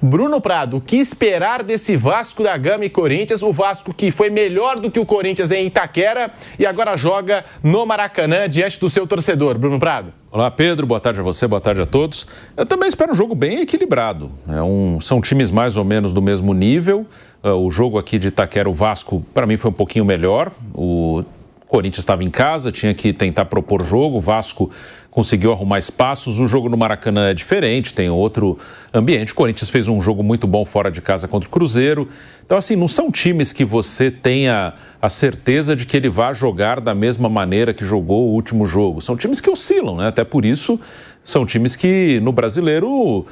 Bruno Prado, o que esperar desse Vasco da Gama e Corinthians? O Vasco que foi melhor do que o Corinthians em Itaquera e agora joga no Maracanã diante do seu torcedor. Bruno Prado. Olá, Pedro. Boa tarde a você, boa tarde a todos. Eu também espero um jogo bem equilibrado. São times mais ou menos do mesmo nível. O jogo aqui de Itaquera, o Vasco, para mim, foi um pouquinho melhor. O Corinthians estava em casa, tinha que tentar propor jogo. O Vasco conseguiu arrumar espaços. O jogo no Maracanã é diferente, tem outro ambiente. O Corinthians fez um jogo muito bom fora de casa contra o Cruzeiro. Então, assim, não são times que você tenha a certeza de que ele vai jogar da mesma maneira que jogou o último jogo. São times que oscilam, né? Até por isso, são times que no Brasileiro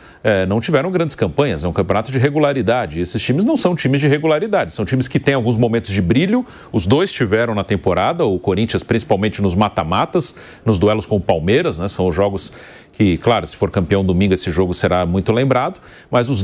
não tiveram grandes campanhas. É um campeonato de regularidade. Esses times não são times de regularidade. São times que têm alguns momentos de brilho. Os dois tiveram na temporada. O Corinthians, principalmente nos mata-matas, nos duelos com o Palmeiras, né? São os jogos que, claro, se for campeão domingo, esse jogo será muito lembrado. Mas os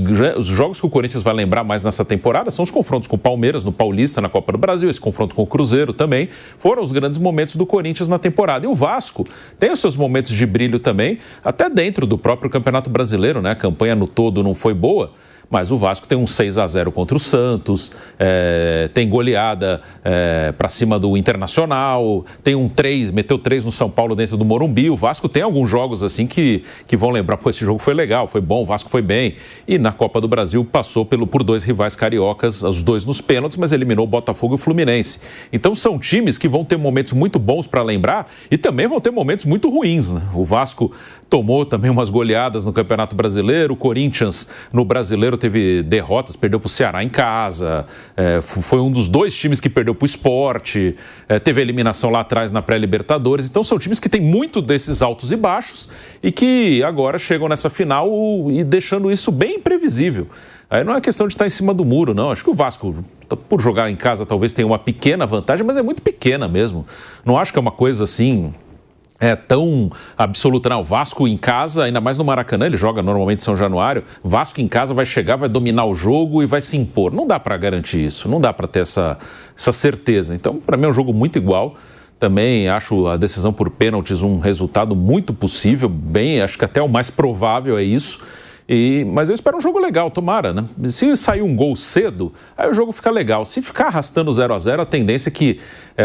jogos que o Corinthians vai lembrar mais nessa temporada são os confrontos com o Palmeiras, no Paulista, na Copa do Brasil. Esse confronto com o Cruzeiro também foram os grandes momentos do Corinthians na temporada. E o Vasco tem os seus momentos de brilho também, até dentro do próprio Campeonato Brasileiro, né? A campanha no todo não foi boa, mas o Vasco tem um 6-0 contra o Santos, tem goleada para cima do Internacional, tem meteu 3 no São Paulo dentro do Morumbi. O Vasco tem alguns jogos assim que vão lembrar, pô, esse jogo foi legal, foi bom, o Vasco foi bem. E na Copa do Brasil passou por 2 rivais cariocas, os 2 nos pênaltis, mas eliminou o Botafogo e o Fluminense. Então são times que vão ter momentos muito bons para lembrar e também vão ter momentos muito ruins, né? O Vasco tomou também umas goleadas no Campeonato Brasileiro, o Corinthians no Brasileiro teve derrotas, perdeu para o Ceará em casa, foi um dos 2 times que perdeu para o Sport, teve eliminação lá atrás na pré-Libertadores. Então são times que têm muito desses altos e baixos e que agora chegam nessa final e deixando isso bem imprevisível. Aí não é questão de estar em cima do muro, não. Acho que o Vasco, por jogar em casa, talvez tenha uma pequena vantagem, mas é muito pequena mesmo. Não acho que é uma coisa assim tão absoluta. Não, o Vasco em casa, ainda mais no Maracanã, ele joga normalmente em São Januário, Vasco em casa vai chegar, vai dominar o jogo e vai se impor. Não dá para garantir isso, não dá para ter essa certeza. Então, para mim é um jogo muito igual. Também acho a decisão por pênaltis um resultado muito possível, acho que até o mais provável é isso. Mas eu espero um jogo legal, tomara, né? Se sair um gol cedo, aí o jogo fica legal. Se ficar arrastando 0-0, a tendência é que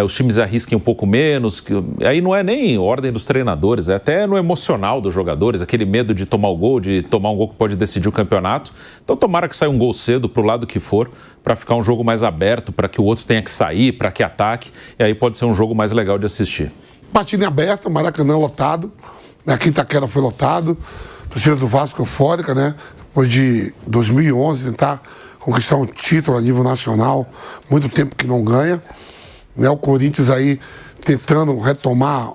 os times arrisquem um pouco menos. Aí não é nem ordem dos treinadores, é até no emocional dos jogadores, aquele medo de tomar o gol, de tomar um gol que pode decidir o campeonato. Então tomara que saia um gol cedo, pro lado que for, para ficar um jogo mais aberto, para que o outro tenha que sair, para que ataque. E aí pode ser um jogo mais legal de assistir. Partida aberta, Maracanã lotado. Aqui Itaquera foi lotado. Torcida do Vasco eufórica, né? Depois de 2011, tentar conquistar um título a nível nacional, muito tempo que não ganha. Né? O Corinthians aí tentando retomar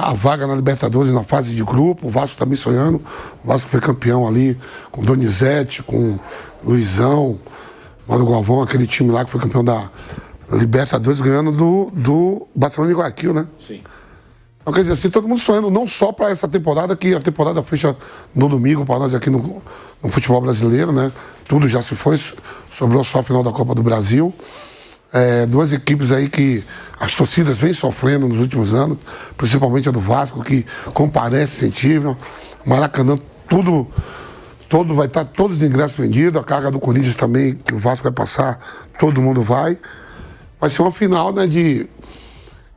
a vaga na Libertadores na fase de grupo. O Vasco também sonhando. O Vasco foi campeão ali com Donizete, com Luizão, Mário Galvão, aquele time lá que foi campeão da Libertadores, ganhando do Barcelona de Guayaquil, né? Sim. Então, quer dizer assim, todo mundo sonhando, não só para essa temporada, que a temporada fecha no domingo para nós aqui no futebol brasileiro, né? Tudo já se foi, sobrou só a final da Copa do Brasil. 2 equipes aí que as torcidas vêm sofrendo nos últimos anos, principalmente a do Vasco, que comparece, incentiva. Maracanã, todo vai estar, todos os ingressos vendidos, a carga do Corinthians também, que o Vasco vai passar, todo mundo vai. Vai ser uma final, né,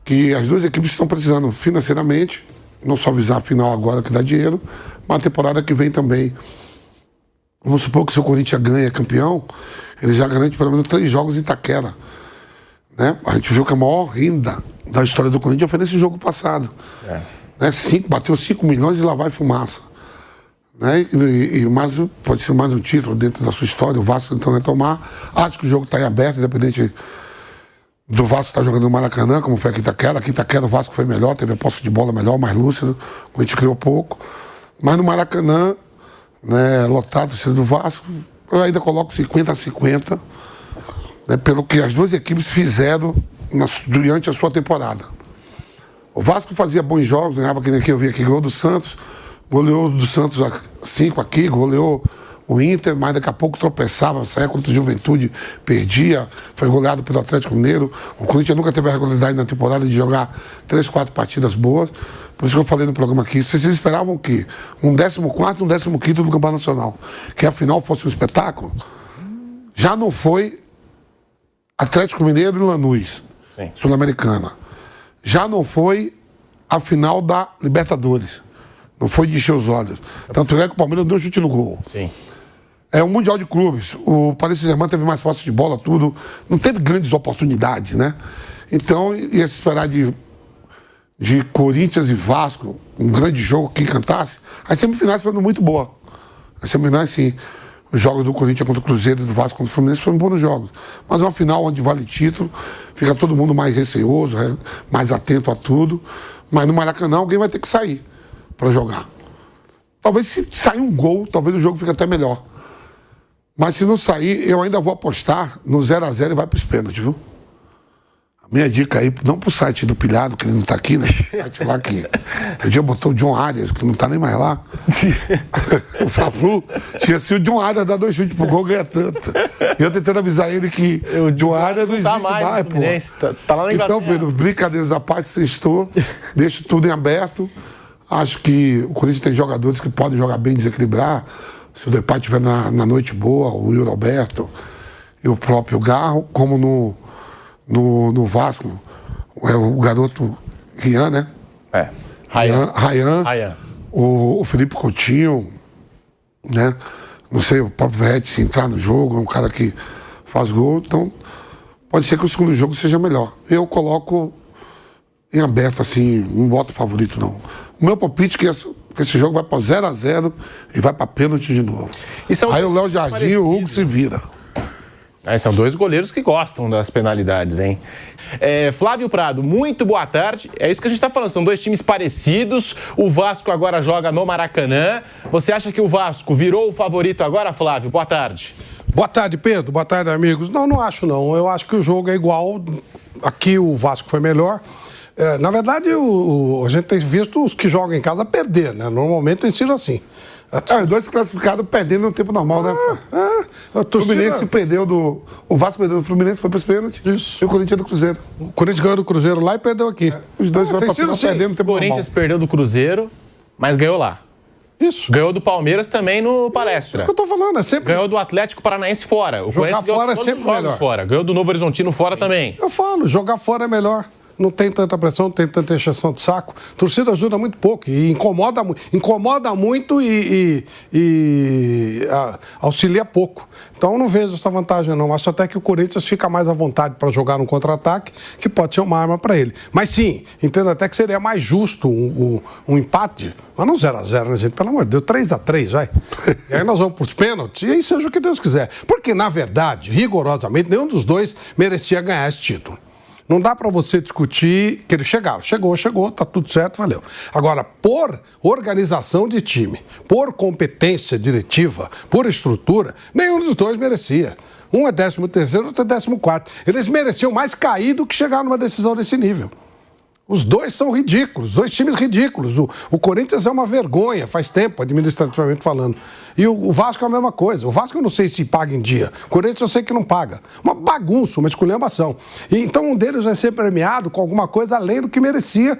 que as 2 equipes estão precisando financeiramente, não só visar a final agora que dá dinheiro, mas a temporada que vem também. Vamos supor que se o Corinthians ganha campeão, ele já garante pelo menos 3 jogos em Itaquera. Né? A gente viu que a maior renda da história do Corinthians foi nesse jogo passado. Né? Bateu 5 milhões e lá vai fumaça. Né? Pode ser mais um título dentro da sua história, o Vasco tentando retomar. Acho que o jogo está em aberto, independente do Vasco estar jogando no Maracanã, como foi aqui em Itaquera. Aqui em Itaquera o Vasco foi melhor, teve a posse de bola melhor, mais lúcido, a gente criou pouco. Mas no Maracanã, né, lotado, sendo do Vasco, eu ainda coloco 50-50, né, pelo que as 2 equipes fizeram durante a sua temporada. O Vasco fazia bons jogos, ganhava que nem aqui, eu vi aqui, ganhou do Santos, goleou do Santos 5 aqui, goleou o Inter, mas daqui a pouco tropeçava, saía contra o Juventude, perdia, foi goleado pelo Atlético Mineiro. O Corinthians nunca teve a regularidade na temporada de jogar 3, 4 partidas boas. Por isso que eu falei no programa aqui, vocês esperavam o quê? Um 14º e um 15º no Campeonato Nacional. Que afinal fosse um espetáculo? Já não foi Atlético Mineiro e Lanús, Sul-Americana. Já não foi a final da Libertadores. Não foi de encher os olhos. Tanto é que o Palmeiras deu um chute no gol. Sim. É um Mundial de Clubes. O Paris Saint-Germain teve mais posse de bola, tudo. Não teve grandes oportunidades, né? Então, ia se esperar de Corinthians e Vasco, um grande jogo que cantasse. As semifinais foram muito boas. As semifinais, sim. Os jogos do Corinthians contra o Cruzeiro e do Vasco contra o Fluminense foram bons jogos. Mas uma final onde vale título, fica todo mundo mais receoso, mais atento a tudo. Mas no Maracanã alguém vai ter que sair para jogar. Talvez se sair um gol, talvez o jogo fique até melhor. Mas se não sair, eu ainda vou apostar no 0x0 e vai para os pênaltis, viu? Minha dica aí, não pro site do Pilhado, que ele não tá aqui, né? O site lá que... Um dia botou o John Arias, que não tá nem mais lá. O Fla-Flu tinha sido o John Arias, dar 2 chutes pro gol, ganha tanto. E eu tentando avisar ele que o John Arias não existe mais, pô. Tá lá na Inglaterra. Então, Pedro, brincadeiras à parte, sextou, deixo tudo em aberto. Acho que o Corinthians tem jogadores que podem jogar bem, desequilibrar. Se o Depay estiver na noite boa, o Yuri Alberto e o próprio Garro, como no Vasco, o garoto Rian, né? Rayan. O Felipe Coutinho, né? Não sei, o próprio Verratti se entrar no jogo, é um cara que faz gol, então pode ser que o segundo jogo seja melhor. Eu coloco em aberto, assim, não boto favorito, não. O meu palpite é que esse jogo vai para 0x0 e vai para pênalti de novo. Aí o Léo Jardim e o Hugo se vira. São 2 goleiros que gostam das penalidades, hein? Flávio Prado, muito boa tarde. É isso que a gente está falando, são 2 times parecidos. O Vasco agora joga no Maracanã. Você acha que o Vasco virou o favorito agora, Flávio? Boa tarde. Boa tarde, Pedro. Boa tarde, amigos. Não acho não. Eu acho que o jogo é igual. Aqui o Vasco foi melhor. Na verdade, a gente tem visto os que jogam em casa perder, né? Normalmente tem sido assim. Os 2 classificados perdendo no tempo normal, né? O Fluminense perdeu o Vasco perdeu do Fluminense, foi para os pênaltis. Isso. E o Corinthians do Cruzeiro. O Corinthians ganhou do Cruzeiro lá e perdeu aqui. Os 2 foram perdendo no tempo normal. O Corinthians perdeu do Cruzeiro, mas ganhou lá. Isso. Ganhou do Palmeiras também no Palestra. É o que eu tô falando, é sempre... Ganhou do Atlético Paranaense fora. O jogar fora é sempre melhor. Fora. Ganhou do Novo Horizontino fora também. Eu falo, jogar fora é melhor. Não tem tanta pressão, não tem tanta encheção de saco. A torcida ajuda muito pouco e incomoda muito e auxilia pouco. Então eu não vejo essa vantagem não. Acho até que o Corinthians fica mais à vontade para jogar no contra-ataque, que pode ser uma arma para ele. Mas sim, entendo até que seria mais justo um empate, mas não 0x0, né, gente? Pelo amor de Deus, 3x3, vai. E aí nós vamos para os pênaltis e aí seja o que Deus quiser. Porque, na verdade, rigorosamente, nenhum dos dois merecia ganhar esse título. Não dá para você discutir que ele chegou, tá tudo certo, valeu. Agora, por organização de time, por competência diretiva, por estrutura, nenhum dos dois merecia. Um é 13º, outro é 14º. Eles mereciam mais cair do que chegar numa decisão desse nível. Os dois são ridículos, 2 times ridículos. O Corinthians é uma vergonha, faz tempo, administrativamente falando. E o Vasco é a mesma coisa. O Vasco eu não sei se paga em dia. O Corinthians eu sei que não paga. Uma bagunça, uma esculhambação. E então um deles vai ser premiado com alguma coisa além do que merecia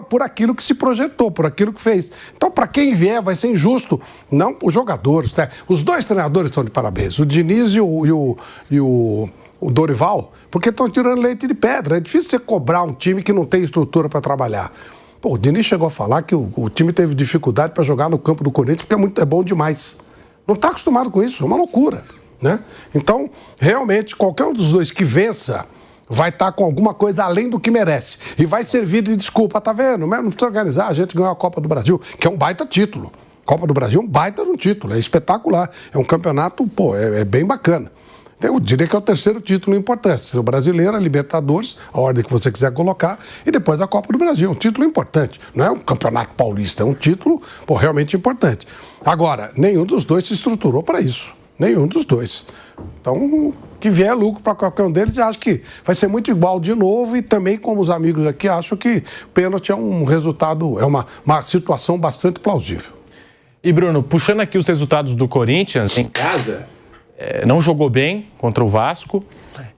por aquilo que se projetou, por aquilo que fez. Então, para quem vier, vai ser injusto. Não os jogadores. Tá? Os 2 treinadores estão de parabéns. O Diniz e o Dorival, porque estão tirando leite de pedra. É difícil você cobrar um time que não tem estrutura para trabalhar. Pô, o Diniz chegou a falar que o time teve dificuldade para jogar no campo do Corinthians porque é bom demais. Não está acostumado com isso, é uma loucura, né? Então, realmente, qualquer um dos dois que vença vai estar com alguma coisa além do que merece. E vai servir de desculpa, tá vendo? Não precisa organizar, a gente ganhou a Copa do Brasil, que é um baita título. Copa do Brasil é um baita de um título, é espetacular. É um campeonato, é bem bacana. Eu diria que é o 3º título importante. O Brasileiro, a Libertadores, a ordem que você quiser colocar, e depois a Copa do Brasil. É um título importante. Não é um campeonato paulista, é um título realmente importante. Agora, nenhum dos dois se estruturou para isso. Nenhum dos dois. Então, que vier lucro para qualquer um deles, eu acho que vai ser muito igual de novo e também, como os amigos aqui, acho que pênalti é um resultado, é uma situação bastante plausível. E, Bruno, puxando aqui os resultados do Corinthians em casa... não jogou bem contra o Vasco,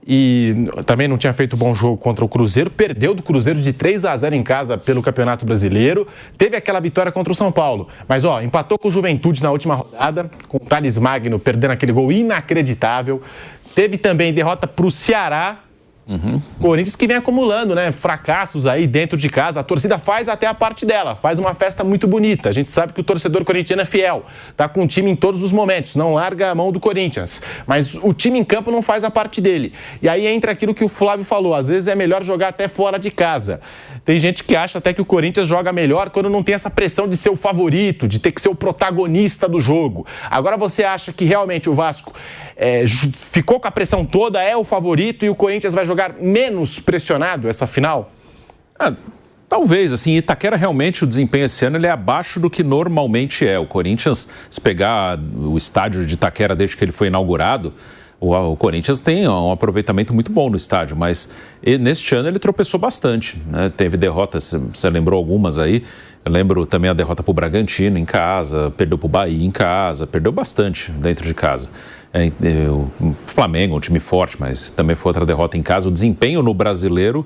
e também não tinha feito bom jogo contra o Cruzeiro, perdeu do Cruzeiro de 3-0 em casa pelo Campeonato Brasileiro, teve aquela vitória contra o São Paulo, mas empatou com o Juventude na última rodada, com o Thales Magno perdendo aquele gol inacreditável, teve também derrota para o Ceará. Corinthians que vem acumulando, né, fracassos aí dentro de casa. A torcida faz até a parte dela, faz uma festa muito bonita. A gente sabe que o torcedor corintiano é fiel, tá com o time em todos os momentos, não larga a mão do Corinthians, mas o time em campo não faz a parte dele. E aí entra aquilo que o Flávio falou, às vezes é melhor jogar até fora de casa. Tem gente que acha até que o Corinthians joga melhor quando não tem essa pressão de ser o favorito, de ter que ser o protagonista do jogo. Agora você acha que realmente o Vasco ficou com a pressão toda, é o favorito e o Corinthians vai jogar menos pressionado essa final? Talvez, assim, Itaquera realmente o desempenho esse ano ele é abaixo do que normalmente é. O Corinthians, se pegar o estádio de Itaquera desde que ele foi inaugurado, o Corinthians tem um aproveitamento muito bom no estádio, mas neste ano ele tropeçou bastante, né? Teve derrotas, você lembrou algumas aí, eu lembro também a derrota para o Bragantino em casa, perdeu para o Bahia em casa, perdeu bastante dentro de casa. O Flamengo, um time forte, mas também foi outra derrota em casa. O desempenho no Brasileiro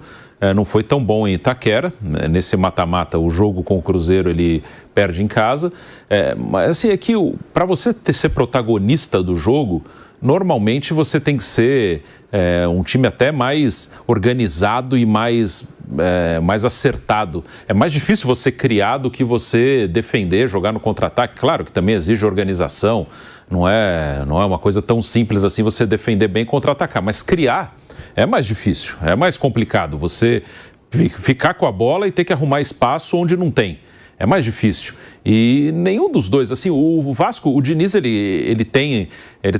não foi tão bom em Itaquera. Nesse mata-mata, o jogo com o Cruzeiro ele perde em casa. Mas assim, aqui, para você ser protagonista do jogo, normalmente você tem que ser um time até mais organizado e mais acertado. É mais difícil você criar do que você defender, jogar no contra-ataque. Claro que também exige organização. Não é uma coisa tão simples assim você defender bem e contra-atacar. Mas criar é mais difícil, é mais complicado. Você ficar com a bola e ter que arrumar espaço onde não tem. É mais difícil. E nenhum dos dois, assim, o Vasco, o Diniz, ele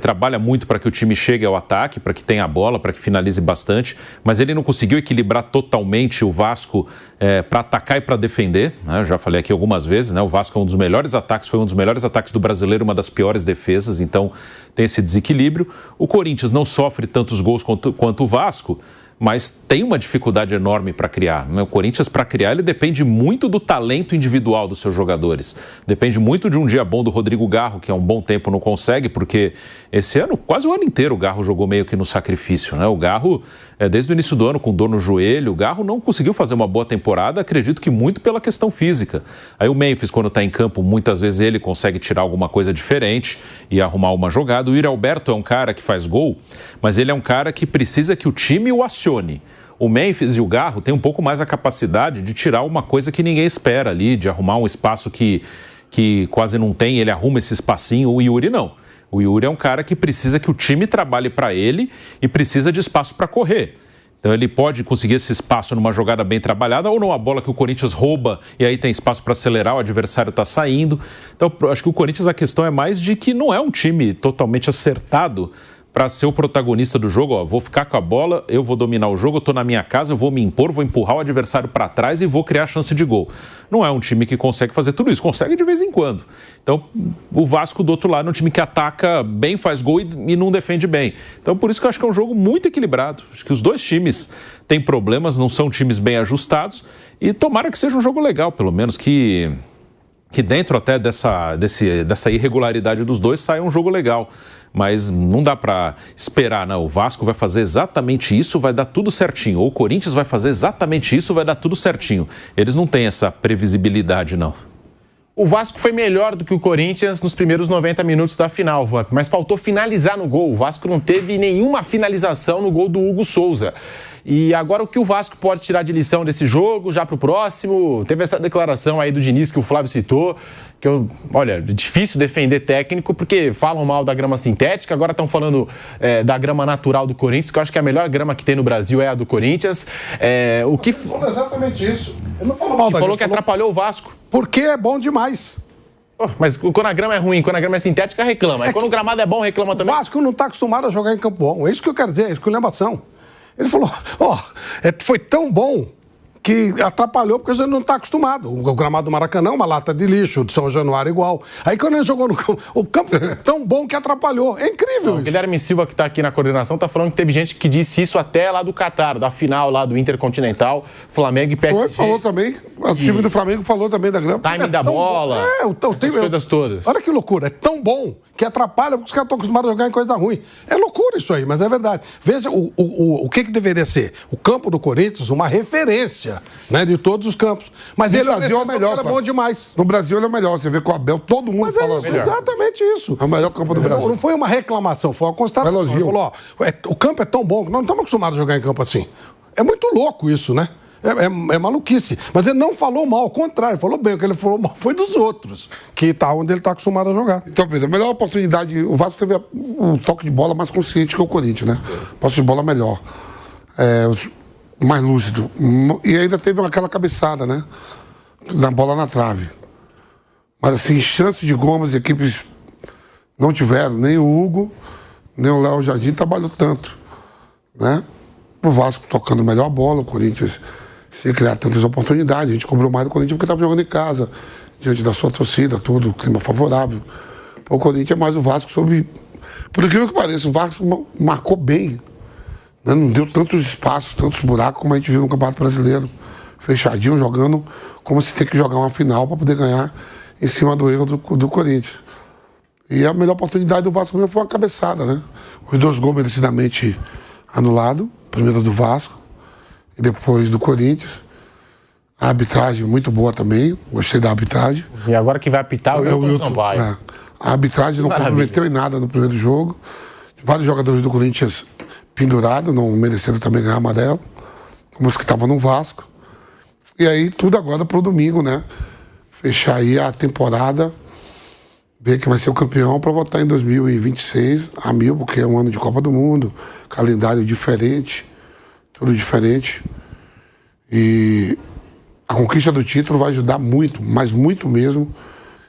trabalha muito para que o time chegue ao ataque, para que tenha a bola, para que finalize bastante, mas ele não conseguiu equilibrar totalmente o Vasco para atacar e para defender, né? Eu já falei aqui algumas vezes, né? O Vasco é um dos melhores ataques, foi um dos melhores ataques do Brasileiro, uma das piores defesas, então tem esse desequilíbrio. O Corinthians não sofre tantos gols quanto o Vasco, mas tem uma dificuldade enorme para criar, né? O Corinthians, para criar, ele depende muito do talento individual dos seus jogadores. Depende muito de um dia bom do Rodrigo Garro, que há um bom tempo não consegue, porque esse ano, quase o ano inteiro, o Garro jogou meio que no sacrifício, né? O Garro, desde o início do ano, com dor no joelho, o Garro não conseguiu fazer uma boa temporada, acredito que muito pela questão física. Aí o Memphis, quando está em campo, muitas vezes ele consegue tirar alguma coisa diferente e arrumar uma jogada. O Yuri Alberto é um cara que faz gol, mas ele é um cara que precisa que o time o acione. O Memphis e o Garro têm um pouco mais a capacidade de tirar uma coisa que ninguém espera ali, de arrumar um espaço que quase não tem, ele arruma esse espacinho. O Yuri não. O Yuri é um cara que precisa que o time trabalhe para ele e precisa de espaço para correr. Então ele pode conseguir esse espaço numa jogada bem trabalhada ou numa bola que o Corinthians rouba e aí tem espaço para acelerar, o adversário está saindo. Então acho que o Corinthians, a questão é mais de que não é um time totalmente acertado para ser o protagonista do jogo. Vou ficar com a bola, eu vou dominar o jogo, eu estou na minha casa, eu vou me impor, vou empurrar o adversário para trás e vou criar chance de gol. Não é um time que consegue fazer tudo isso, consegue de vez em quando. Então, o Vasco do outro lado é um time que ataca bem, faz gol e não defende bem. Então, por isso que eu acho que é um jogo muito equilibrado. Acho que os dois times têm problemas, não são times bem ajustados e tomara que seja um jogo legal, pelo menos que dentro até dessa irregularidade dos dois saia um jogo legal. Mas não dá para esperar, né? O Vasco vai fazer exatamente isso, vai dar tudo certinho. Ou o Corinthians vai fazer exatamente isso, vai dar tudo certinho. Eles não têm essa previsibilidade, não. O Vasco foi melhor do que o Corinthians nos primeiros 90 minutos da final, Vamp, mas faltou finalizar no gol. O Vasco não teve nenhuma finalização no gol do Hugo Souza. E agora o que o Vasco pode tirar de lição desse jogo, já para o próximo? Teve essa declaração aí do Diniz que o Flávio citou, que olha, é difícil defender técnico porque falam mal da grama sintética, agora estão falando da grama natural do Corinthians, que eu acho que a melhor grama que tem no Brasil é a do Corinthians. Ele falou exatamente isso. Ele não falou mal da grama. Falou que atrapalhou o Vasco. Porque é bom demais. Mas quando a grama é ruim, quando a grama é sintética, reclama. Quando o gramado é bom, reclama também. O Vasco não está acostumado a jogar em campo bom. É isso que eu quero dizer, é esculhambação. Ele falou, foi tão bom que atrapalhou porque a gente não está acostumado. O gramado do Maracanã, uma lata de lixo, o de São Januário igual. Aí quando ele jogou no campo, o campo é tão bom que atrapalhou. É incrível isso. O Guilherme Silva, que está aqui na coordenação, está falando que teve gente que disse isso até lá do Catar, da final lá do Intercontinental, Flamengo e PSG. Falou também, o time do Flamengo falou também da grama. Timing da bola, essas coisas todas. Olha que loucura, é tão bom que atrapalha porque os caras estão acostumados a jogar em coisa ruim. É loucura isso aí, mas é verdade. Veja o que deveria ser. O campo do Corinthians, uma referência, né, de todos os campos. Mas no ele Brasil é o melhor. Era bom demais. No Brasil ele é o melhor. Você vê com o Abel, todo mundo fala assim. Exatamente isso. É o melhor campo do Brasil. Não foi uma reclamação, foi uma constatação. Ele falou, o campo é tão bom que nós não estamos acostumados a jogar em campo assim. É muito louco isso, né? É maluquice. Mas ele não falou mal, ao contrário, falou bem. O que ele falou mal foi dos outros, que tá onde ele está acostumado a jogar. Então, Pedro, a melhor oportunidade, o Vasco teve um toque de bola mais consciente que o Corinthians, né? Posse de bola melhor. Mais lúcido. E ainda teve aquela cabeçada, né? Na bola na trave. Mas assim, chances de gol, as equipes não tiveram. Nem o Hugo, nem o Léo Jardim trabalhou tanto, né? O Vasco tocando melhor a bola, o Corinthians sem criar tantas oportunidades. A gente cobrou mais do Corinthians porque estava jogando em casa, diante da sua torcida, tudo, clima favorável. O Corinthians é mais o Vasco soube... Por incrível que pareça, o Vasco marcou bem, né? Não deu tantos espaços, tantos buracos como a gente viu no Campeonato Brasileiro. Fechadinho, jogando como se tem que jogar uma final para poder ganhar em cima do erro do Corinthians. E a melhor oportunidade do Vasco mesmo foi uma cabeçada, né? Os 2 gols merecidamente anulados, primeiro do Vasco e depois do Corinthians. A arbitragem muito boa também, gostei da arbitragem. E agora que vai apitar o Wilton Sampaio. A arbitragem não comprometeu em nada no primeiro jogo. Vários jogadores do Corinthians pendurados, não mereceram também ganhar amarelo, como os que estavam no Vasco. E aí tudo agora pro domingo, né? Fechar aí a temporada, ver que vai ser o campeão para votar em 2026 a 1000, porque é um ano de Copa do Mundo, calendário diferente, tudo diferente. E a conquista do título vai ajudar muito, mas muito mesmo,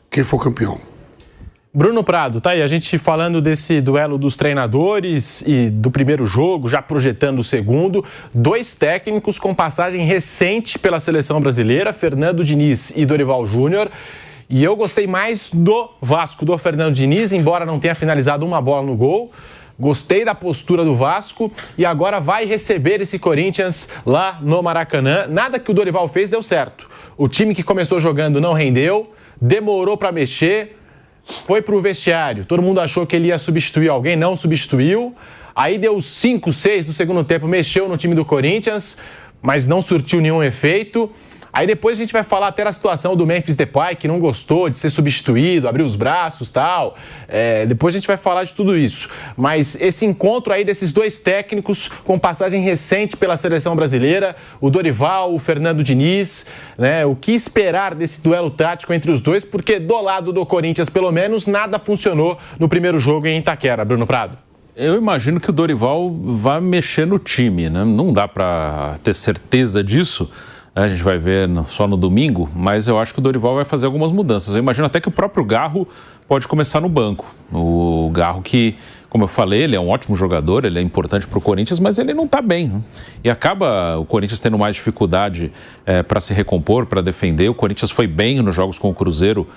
quem for campeão. Bruno Prado, tá aí, a gente falando desse duelo dos treinadores e do primeiro jogo, já projetando o segundo. 2 técnicos com passagem recente pela seleção brasileira, Fernando Diniz e Dorival Júnior. E eu gostei mais do Vasco, do Fernando Diniz, embora não tenha finalizado uma bola no gol. Gostei da postura do Vasco e agora vai receber esse Corinthians lá no Maracanã. Nada que o Dorival fez deu certo. O time que começou jogando não rendeu, demorou para mexer, foi para o vestiário. Todo mundo achou que ele ia substituir alguém, não substituiu. Aí deu 5, 6 no segundo tempo, mexeu no time do Corinthians, mas não surtiu nenhum efeito. Aí depois a gente vai falar até da situação do Memphis Depay, que não gostou de ser substituído, abriu os braços e tal. Depois a gente vai falar de tudo isso. Mas esse encontro aí desses 2 técnicos com passagem recente pela seleção brasileira, o Dorival, o Fernando Diniz, né? O que esperar desse duelo tático entre os dois? Porque do lado do Corinthians, pelo menos, nada funcionou no primeiro jogo em Itaquera. Bruno Prado. Eu imagino que o Dorival vai mexer no time, né? Não dá para ter certeza disso. A gente vai ver só no domingo, mas eu acho que o Dorival vai fazer algumas mudanças. Eu imagino até que o próprio Garro pode começar no banco. O Garro que, como eu falei, ele é um ótimo jogador, ele é importante para o Corinthians, mas ele não está bem, né? E acaba o Corinthians tendo mais dificuldade para se recompor, para defender. O Corinthians foi bem nos jogos com o Cruzeiro,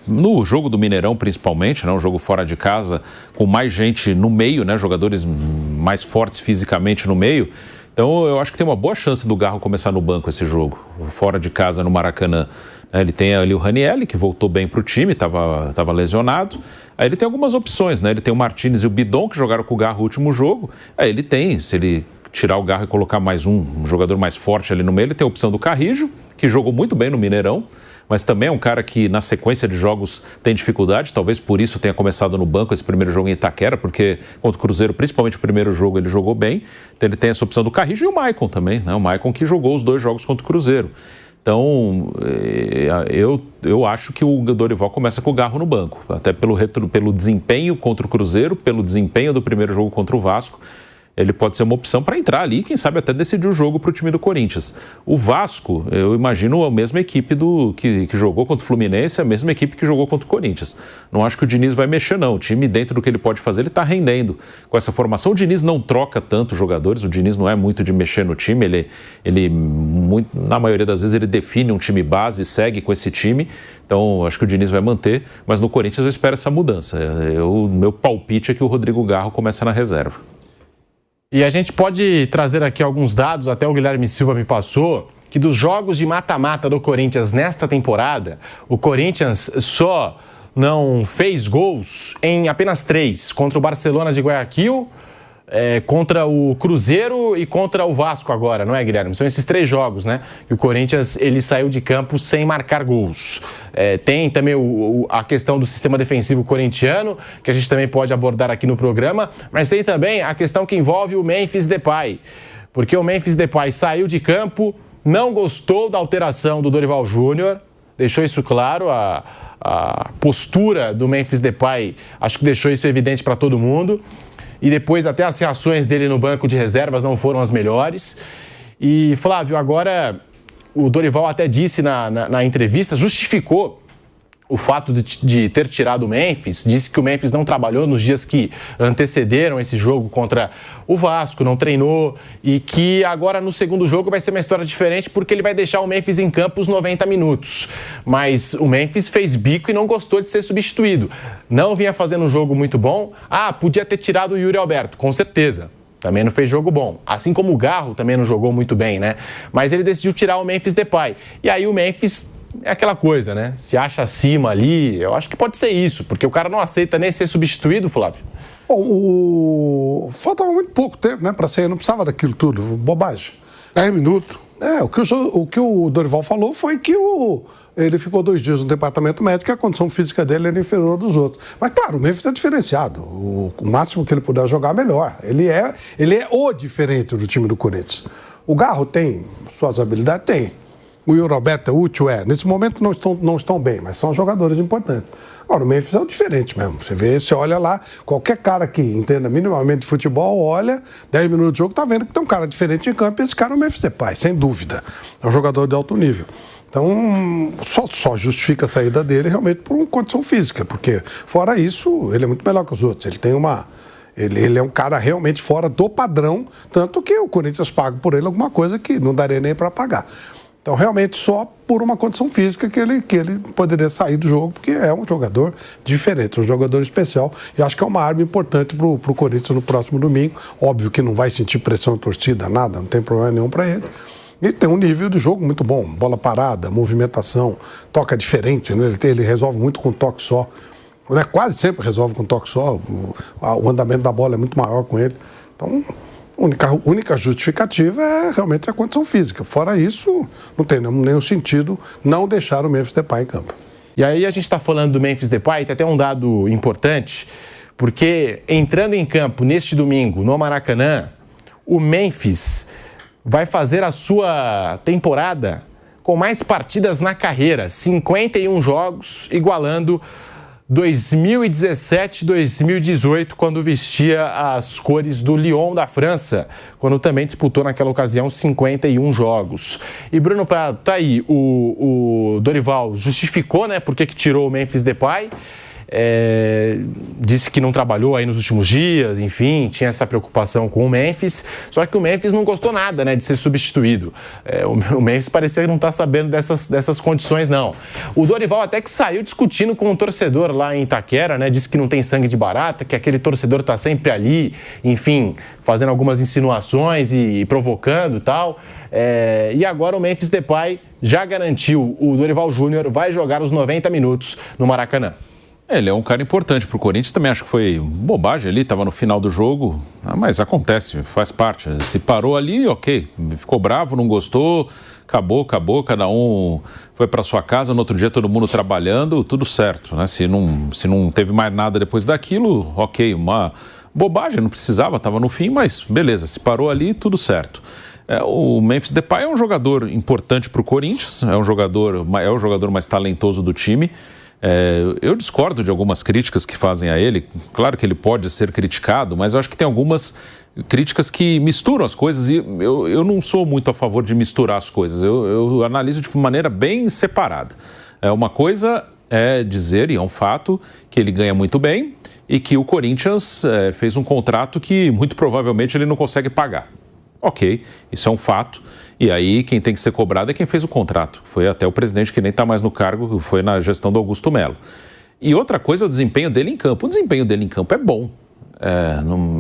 no jogo do Mineirão principalmente, né? Um jogo fora de casa, com mais gente no meio, né? Jogadores mais fortes fisicamente no meio. Então, eu acho que tem uma boa chance do Garro começar no banco esse jogo, fora de casa, no Maracanã. Ele tem ali o Ranieri, que voltou bem para o time, estava lesionado. Aí ele tem algumas opções, né? Ele tem o Martínez e o Bidon, que jogaram com o Garro no último jogo. Aí ele tem, se ele tirar o Garro e colocar mais um jogador mais forte ali no meio, ele tem a opção do Carrijo, que jogou muito bem no Mineirão, mas também é um cara que na sequência de jogos tem dificuldade, talvez por isso tenha começado no banco esse primeiro jogo em Itaquera, porque contra o Cruzeiro, principalmente o primeiro jogo, ele jogou bem. Então ele tem essa opção do Carrijo e o Maicon também, né? O Maicon que jogou os 2 jogos contra o Cruzeiro. Então, eu acho que o Dorival começa com o Garro no banco, até pelo desempenho contra o Cruzeiro, pelo desempenho do primeiro jogo contra o Vasco. ele pode ser uma opção para entrar ali, quem sabe até decidir o jogo para o time do Corinthians. O Vasco, eu imagino a mesma equipe que jogou contra o Fluminense, a mesma equipe que jogou contra o Corinthians. Não acho que o Diniz vai mexer, não. O time, dentro do que ele pode fazer, ele está rendendo. Com essa formação, o Diniz não troca tanto jogadores, o Diniz não é muito de mexer no time, na maioria das vezes ele define um time base e segue com esse time. Então, acho que o Diniz vai manter, mas no Corinthians eu espero essa mudança. Meu palpite é que o Rodrigo Garro começa na reserva. E a gente pode trazer aqui alguns dados, até o Guilherme Silva me passou, que dos jogos de mata-mata do Corinthians nesta temporada, o Corinthians só não fez gols em apenas 3, contra o Barcelona de Guayaquil, contra o Cruzeiro e contra o Vasco agora, não é, Guilherme? São esses 3 jogos, né? E o Corinthians, ele saiu de campo sem marcar gols. Tem também a questão do sistema defensivo corintiano, que a gente também pode abordar aqui no programa, mas tem também a questão que envolve o Memphis Depay, porque o Memphis Depay saiu de campo, não gostou da alteração do Dorival Júnior, deixou isso claro, a postura do Memphis Depay, acho que deixou isso evidente para todo mundo. E depois até as reações dele no banco de reservas não foram as melhores. E, Flávio, agora o Dorival até disse na entrevista, justificou o fato de ter tirado o Memphis, disse que o Memphis não trabalhou nos dias que antecederam esse jogo contra o Vasco, não treinou, e que agora no segundo jogo vai ser uma história diferente porque ele vai deixar o Memphis em campo os 90 minutos. Mas o Memphis fez bico e não gostou de ser substituído. Não vinha fazendo um jogo muito bom. Podia ter tirado o Yuri Alberto, com certeza. Também não fez jogo bom. Assim como o Garro também não jogou muito bem, né? Mas ele decidiu tirar o Memphis Depay. E aí o Memphis é aquela coisa, né? Se acha acima ali, eu acho que pode ser isso, porque o cara não aceita nem ser substituído, Flávio. Bom, faltava muito pouco tempo, né, para sair, não precisava daquilo tudo, bobagem. 10 minutos. O que o Dorival falou foi que ele ficou 2 dias no departamento médico e a condição física dele era inferior dos outros. Mas, claro, o Memphis é diferenciado. O máximo que ele puder jogar, melhor. Ele é o diferente do time do Corinthians. O Garro tem suas habilidades? Tem. O Yuri Alberto é útil? Nesse momento não estão bem, mas são jogadores importantes. Agora, o Memphis é o diferente mesmo. Você olha lá, qualquer cara que entenda minimamente de futebol, olha, 10 minutos de jogo, tá vendo que tem um cara diferente em campo, e esse cara é o Memphis Depay, sem dúvida. É um jogador de alto nível. Então, só justifica a saída dele realmente por uma condição física, porque, fora isso, ele é muito melhor que os outros. Ele é um cara realmente fora do padrão, tanto que o Corinthians paga por ele alguma coisa que não daria nem para pagar. Então, realmente, só por uma condição física que ele poderia sair do jogo, porque é um jogador diferente, um jogador especial. E acho que é uma arma importante para o Corinthians no próximo domingo. Óbvio que não vai sentir pressão da torcida, nada, não tem problema nenhum para ele. E tem um nível de jogo muito bom, bola parada, movimentação, toca diferente, né? Ele resolve muito com toque só. Quase sempre resolve com toque só, o andamento da bola é muito maior com ele. Então, a única justificativa é realmente a condição física. Fora isso, não tem nenhum sentido não deixar o Memphis Depay em campo. E aí a gente está falando do Memphis Depay, tem até um dado importante, porque entrando em campo neste domingo no Maracanã, o Memphis vai fazer a sua temporada com mais partidas na carreira, 51 jogos, igualando 2017 e 2018, quando vestia as cores do Lyon da França, quando também disputou naquela ocasião 51 jogos. E Bruno Prado, tá aí, o Dorival justificou, né, por que tirou o Memphis Depay. Disse que não trabalhou aí nos últimos dias, enfim, tinha essa preocupação com o Memphis, só que o Memphis não gostou nada, né, de ser substituído. O Memphis parecia que não está sabendo dessas condições, não. O Dorival até que saiu discutindo com um torcedor lá em Itaquera, né, disse que não tem sangue de barata, que aquele torcedor está sempre ali, enfim, fazendo algumas insinuações e provocando e tal. E agora o Memphis Depay já garantiu, o Dorival Júnior vai jogar os 90 minutos no Maracanã. Ele é um cara importante para o Corinthians, também acho que foi bobagem ali, estava no final do jogo, mas acontece, faz parte. Se parou ali, ok, ficou bravo, não gostou, acabou, cada um foi para sua casa, no outro dia todo mundo trabalhando, tudo certo, né? Se não teve mais nada depois daquilo, ok, uma bobagem, não precisava, estava no fim, mas beleza, se parou ali, tudo certo. O Memphis Depay é um jogador importante para o Corinthians, é o jogador mais talentoso do time. Eu discordo de algumas críticas que fazem a ele. Claro que ele pode ser criticado, mas eu acho que tem algumas críticas que misturam as coisas e eu não sou muito a favor de misturar as coisas. Eu analiso de maneira bem separada. Uma coisa é dizer, e é um fato, que ele ganha muito bem e que o Corinthians fez um contrato que muito provavelmente ele não consegue pagar. Ok, isso é um fato. E aí quem tem que ser cobrado é quem fez o contrato. Foi até o presidente que nem está mais no cargo, foi na gestão do Augusto Melo. E outra coisa é o desempenho dele em campo. O desempenho dele em campo é bom.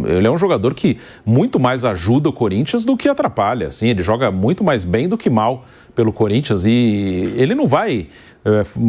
Ele é um jogador que muito mais ajuda o Corinthians do que atrapalha. Assim, ele joga muito mais bem do que mal pelo Corinthians e ele não vai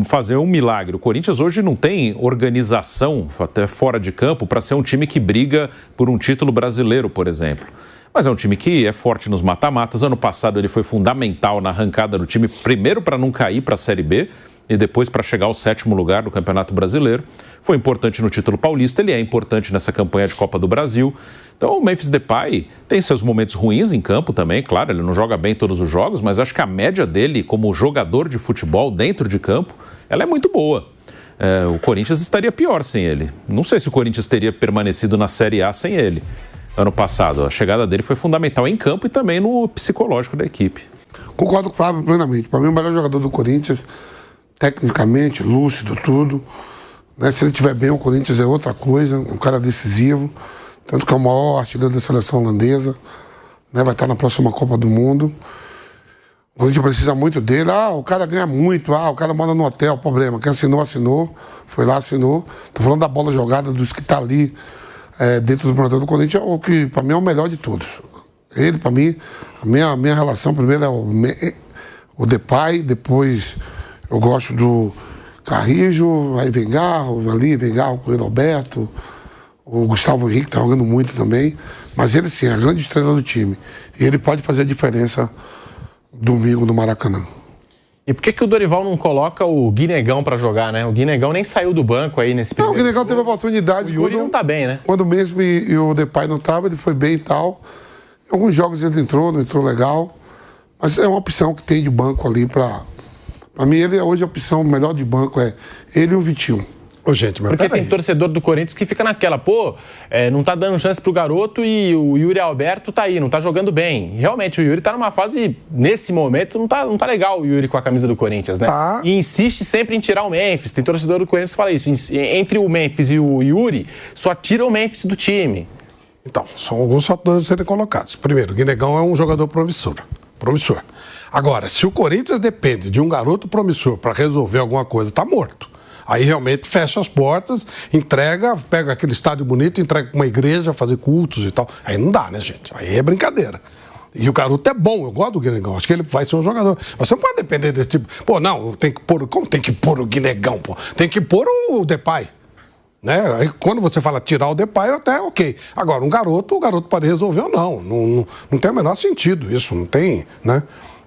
fazer um milagre. O Corinthians hoje não tem organização, até fora de campo, para ser um time que briga por um título brasileiro, por exemplo. Mas é um time que é forte nos mata-matas. Ano passado ele foi fundamental na arrancada do time, primeiro para não cair para a Série B e depois para chegar ao 7º lugar do Campeonato Brasileiro. Foi importante no título paulista, ele é importante nessa campanha de Copa do Brasil. Então o Memphis Depay tem seus momentos ruins em campo também, claro, ele não joga bem todos os jogos, mas acho que a média dele como jogador de futebol dentro de campo, ela é muito boa. O Corinthians estaria pior sem ele. Não sei se o Corinthians teria permanecido na Série A sem ele. Ano passado, a chegada dele foi fundamental em campo e também no psicológico da equipe. Concordo com o Flávio plenamente. Para mim, o melhor jogador do Corinthians, tecnicamente, lúcido, tudo. Né? Se ele estiver bem, o Corinthians é outra coisa, um cara decisivo. Tanto que é o maior artilheiro da seleção holandesa. Né? Vai estar na próxima Copa do Mundo. O Corinthians precisa muito dele. O cara ganha muito. O cara mora no hotel. Problema. Quem assinou, assinou. Foi lá, assinou. Estou falando da bola jogada, dos que está ali. Dentro do plantel do Corinthians, o que para mim é o melhor de todos. Ele, para mim, a minha relação primeiro é o Depay, depois eu gosto do Carrijo, aí vem Garro, com o Roberto, o Gustavo Henrique está jogando muito também, mas ele sim, é a grande estrela do time. E ele pode fazer a diferença domingo no Maracanã. E por que o Dorival não coloca o Guinegão para jogar, né? O Guinegão nem saiu do banco aí nesse primeiro. Não, o Guinegão teve a oportunidade. O Yuri não tá bem, né? Quando mesmo e o Depay não estava, ele foi bem e tal. Em alguns jogos ele entrou, não entrou legal. Mas é uma opção que tem de banco ali para... Para mim, ele hoje a opção melhor de banco é ele e o Vitinho. Gente, mas porque tem torcedor do Corinthians que fica naquela, não tá dando chance pro garoto e o Yuri Alberto tá aí, não tá jogando bem. Realmente, o Yuri tá numa fase, nesse momento, não tá legal o Yuri com a camisa do Corinthians, né? Tá. E insiste sempre em tirar o Memphis. Tem torcedor do Corinthians que fala isso. Entre o Memphis e o Yuri, só tira o Memphis do time. Então, são alguns fatores a serem colocados. Primeiro, o Guinegão é um jogador promissor. Agora, se o Corinthians depende de um garoto promissor para resolver alguma coisa, tá morto. Aí realmente fecha as portas, entrega, pega aquele estádio bonito, entrega para uma igreja, fazer cultos e tal. Aí não dá, né, gente? Aí é brincadeira. E o garoto é bom, eu gosto do Guinegão, acho que ele vai ser um jogador. Mas você não pode depender desse tipo. Como tem que pôr o Guinegão, Tem que pôr o Depay. Né? Aí quando você fala tirar o Depay, até ok. Agora, o garoto pode resolver ou não. Não tem o menor sentido isso, não tem, né?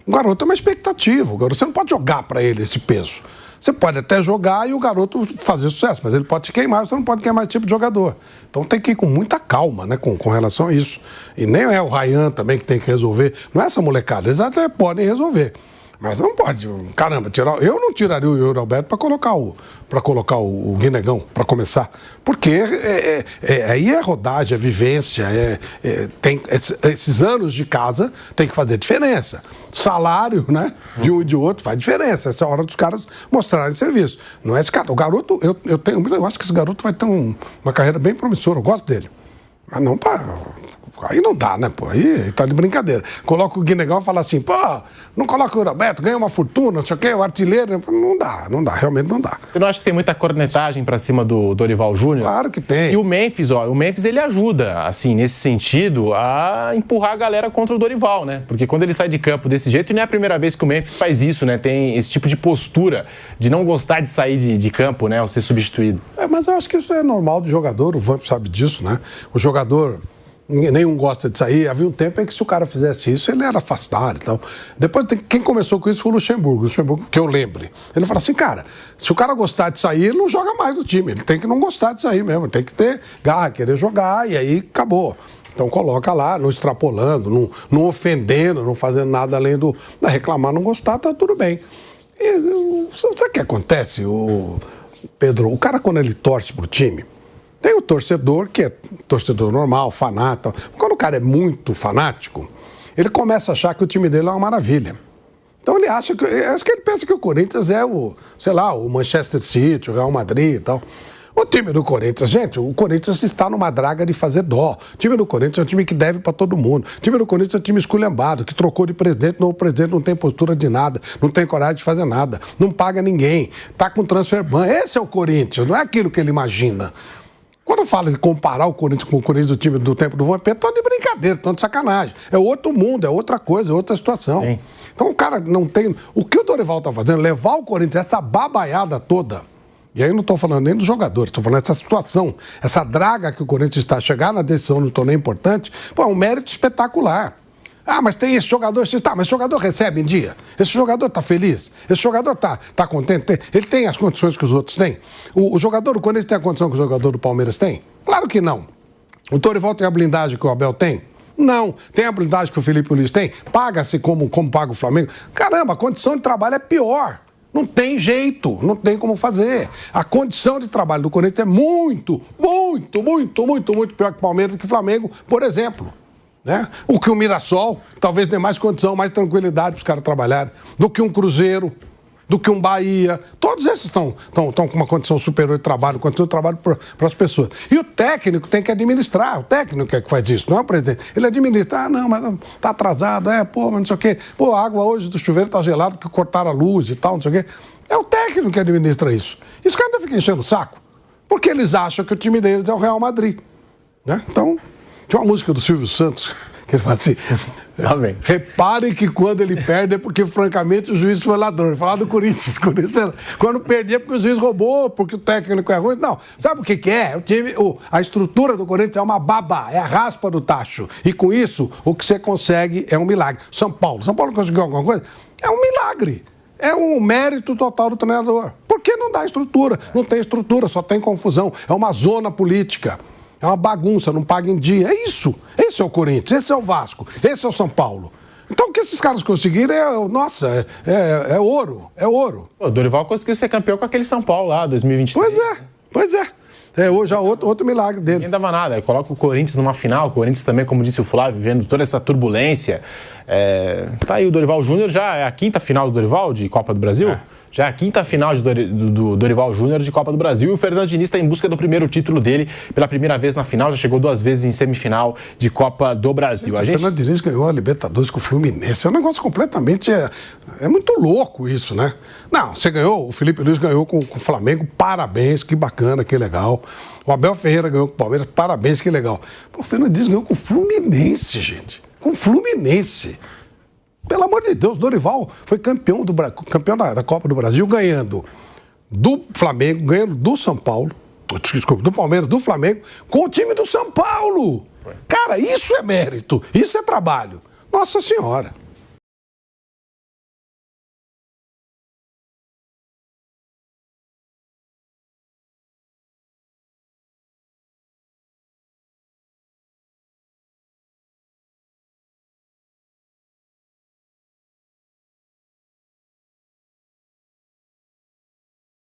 O garoto é uma expectativa, você não pode jogar para ele esse peso. Você pode até jogar e o garoto fazer sucesso, mas ele pode se queimar, você não pode queimar esse tipo de jogador. Então tem que ir com muita calma, né, com relação a isso. E nem é o Ryan também que tem que resolver, não é essa molecada, eles até podem resolver. Mas não pode, caramba, eu não tiraria o Yuri Alberto para colocar o Guinegão, para começar. Porque aí é rodagem, é vivência, tem esses anos de casa tem que fazer diferença. Salário, né, de um e de outro faz diferença. Essa é a hora dos caras mostrarem serviço. Não é esse cara. O garoto, eu acho que esse garoto vai ter uma carreira bem promissora, eu gosto dele. Mas não para... Aí não dá, né, Aí tá de brincadeira. Coloca o Guinegão e fala assim, não coloca o Roberto, ganha uma fortuna, não sei o quê, o artilheiro. Não dá, realmente não dá. Você não acha que tem muita cornetagem pra cima do Dorival Júnior? Claro que tem. E o Memphis, ele ajuda, assim, nesse sentido, a empurrar a galera contra o Dorival, né? Porque quando ele sai de campo desse jeito, e não é a primeira vez que o Memphis faz isso, né? Tem esse tipo de postura de não gostar de sair de campo, né? Ou ser substituído. Mas eu acho que isso é normal do jogador, o Vamp sabe disso, né? O jogador... Nenhum gosta de sair. Havia um tempo em que se o cara fizesse isso, ele era afastado e tal. Depois, quem começou com isso foi o Luxemburgo, que eu lembre. Ele falou assim, cara, se o cara gostar de sair, ele não joga mais do time. Ele tem que não gostar de sair mesmo. Ele tem que ter garra, querer jogar, e aí acabou. Então coloca lá, não extrapolando, não ofendendo, não fazendo nada além do reclamar, não gostar, tá tudo bem. E sabe o que acontece? Pedro, o cara quando ele torce pro time, tem o torcedor que é torcedor normal, fanático. Quando o cara é muito fanático, ele começa a achar que o time dele é uma maravilha. Então ele acha que ele pensa que o Corinthians é o Manchester City, o Real Madrid e tal. O time do Corinthians, gente, o Corinthians está numa draga de fazer dó. O time do Corinthians é um time que deve para todo mundo. O time do Corinthians é um time esculhambado, que trocou de presidente, o novo presidente não tem postura de nada, não tem coragem de fazer nada, não paga ninguém, tá com transfer ban. Esse é o Corinthians, não é aquilo que ele imagina. Quando fala de comparar o Corinthians com o Corinthians do time do tempo do Vampeta, estão de brincadeira, estão de sacanagem. É outro mundo, é outra coisa, é outra situação. Sim. Então o cara não tem... O que o Dorival está fazendo, levar o Corinthians, essa babaiada toda, e aí eu não estou falando nem dos jogadores, estou falando dessa situação, essa draga que o Corinthians está, chegar na decisão de um torneio importante, pô, é um mérito espetacular. Ah, mas tem esse jogador, tá, mas esse jogador recebe em dia? Esse jogador tá feliz? Esse jogador tá contente? Ele tem as condições que os outros têm? O jogador do Corinthians tem a condição que o jogador do Palmeiras tem? Claro que não. O Dorival tem a blindagem que o Abel tem? Não. Tem a blindagem que o Felipe Luiz tem? Paga-se como paga o Flamengo? Caramba, a condição de trabalho é pior. Não tem jeito, não tem como fazer. A condição de trabalho do Corinthians é muito pior que o Palmeiras e que o Flamengo, por exemplo. Né? O que o Mirassol talvez dê mais condição, mais tranquilidade para os caras trabalharem, do que um Cruzeiro, do que um Bahia. Todos esses estão com uma condição superior de trabalho, condição de trabalho para as pessoas. E o técnico tem que administrar, o técnico é que faz isso, não é o presidente. Ele administra, não, mas tá atrasado, mas não sei o quê. Pô, a água hoje do chuveiro tá gelada porque cortaram a luz e tal, não sei o quê. É o técnico que administra isso. E os caras não ficam enchendo o saco, porque eles acham que o time deles é o Real Madrid. Né? Então... Tinha uma música do Silvio Santos, que ele fala assim, reparem que quando ele perde é porque, francamente, o juiz foi ladrão. Ele falava do Corinthians, quando perdia é porque o juiz roubou, porque o técnico é ruim. Não, sabe o que é? A estrutura do Corinthians é uma baba, é a raspa do tacho. E com isso, o que você consegue é um milagre. São Paulo conseguiu alguma coisa? É um milagre. É um mérito total do treinador. Porque não dá estrutura, não tem estrutura, só tem confusão. É uma zona política. É uma bagunça, não paga em dia. É isso. Esse é o Corinthians, esse é o Vasco, esse é o São Paulo. Então o que esses caras conseguiram é ouro. É ouro. O Dorival conseguiu ser campeão com aquele São Paulo lá, 2023. Pois é. É hoje outro milagre dele. Ninguém dava nada. Coloca o Corinthians numa final. O Corinthians também, como disse o Flávio, vivendo toda essa turbulência. Tá aí o Dorival Júnior, já é a quinta final do Dorival de Copa do Brasil? Já é a quinta final do Dorival Júnior de Copa do Brasil. E o Fernando Diniz está em busca do primeiro título dele pela primeira vez na final. Já chegou 2 vezes em semifinal de Copa do Brasil. O Fernando Diniz ganhou a Libertadores com o Fluminense. É um negócio completamente... É muito louco isso, né? Não, você ganhou, o Felipe Luiz ganhou com o Flamengo. Parabéns, que bacana, que legal. O Abel Ferreira ganhou com o Palmeiras. Parabéns, que legal. O Fernando Diniz ganhou com o Fluminense, gente. Com o Fluminense. Pelo amor de Deus, Dorival foi campeão da Copa do Brasil, ganhando do Flamengo, ganhando do São Paulo, desculpa, do Palmeiras, do Flamengo, com o time do São Paulo. Cara, isso é mérito, isso é trabalho. Nossa Senhora.